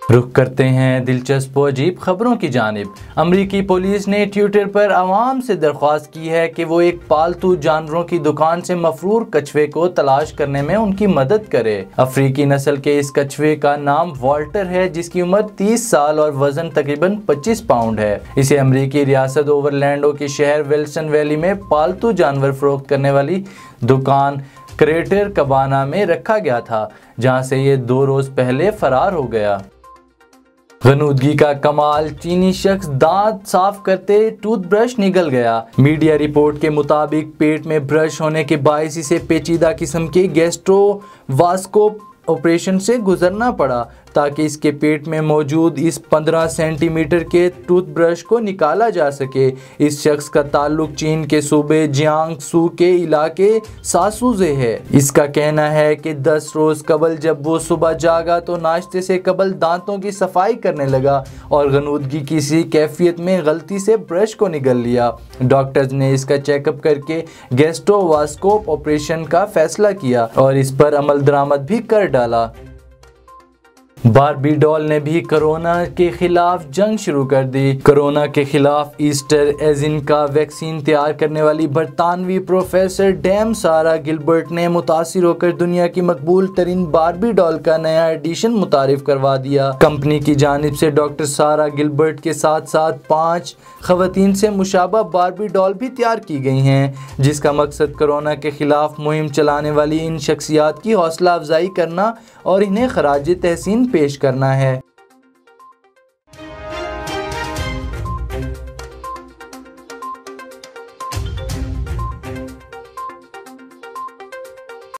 रुख करते हैं दिलचस्प व अजीब खबरों की जानिब। अमरीकी पुलिस ने ट्विटर पर आवाम से दरख्वास्त की है कि वो एक पालतू जानवरों की दुकान से मफरूर कछुए को तलाश करने में उनकी मदद करे। अफ्रीकी नस्ल के इस कछुए का नाम वॉल्टर है, जिसकी उम्र 30 साल और वजन तकरीबन 25 पाउंड है। इसे अमरीकी रियासत ओवरलैंडो के शहर विल्सन वैली में पालतू जानवर फरोख्त करने वाली दुकान क्रेटर कबाना में रखा गया था, जहां से ये 2 रोज पहले फरार हो गया। गनूदगी का कमाल, चीनी शख्स दांत साफ करते टूथब्रश निगल गया। मीडिया रिपोर्ट के मुताबिक पेट में ब्रश होने के बायस इसे पेचीदा किस्म के गैस्ट्रोवास्कोप ऑपरेशन से गुजरना पड़ा ताकि इसके पेट में मौजूद इस 15 सेंटीमीटर के टूथब्रश को निकाला जा सके। इस शख्स का ताल्लुक चीन के सूबे जियांगसू के इलाके सासू से है। इसका कहना है कि 10 रोज कबल जब वो सुबह जागा तो नाश्ते से कबल दांतों की सफाई करने लगा और गनूदगी की सी कैफियत में गलती से ब्रश को निगल लिया। डॉक्टर्स ने इसका चेकअप करके गैस्ट्रोवास्कोप ऑपरेशन का फैसला किया और इस पर अमल दरामद भी कर डाला। बारबी डॉल ने भी कोरोना के खिलाफ जंग शुरू कर दी। कोरोना के खिलाफ ईस्टर एजिन का वैक्सीन तैयार करने वाली बरतानवी प्रोफेसर डैम सारा गिलबर्ट ने मुतासिर होकर दुनिया की मकबूल तरीन बारबी डॉल का नया एडिशन मुतारिफ करवा दिया। कंपनी की जानिब से डॉक्टर सारा गिलबर्ट के साथ साथ 5 खवातीन से मुशाबा बारबी डॉल भी तैयार की गई हैं, जिसका मकसद कोरोना के खिलाफ मुहिम चलाने वाली इन शख्सियात की हौसला अफजाई करना और इन्हें खराज तहसीन पेश करना है।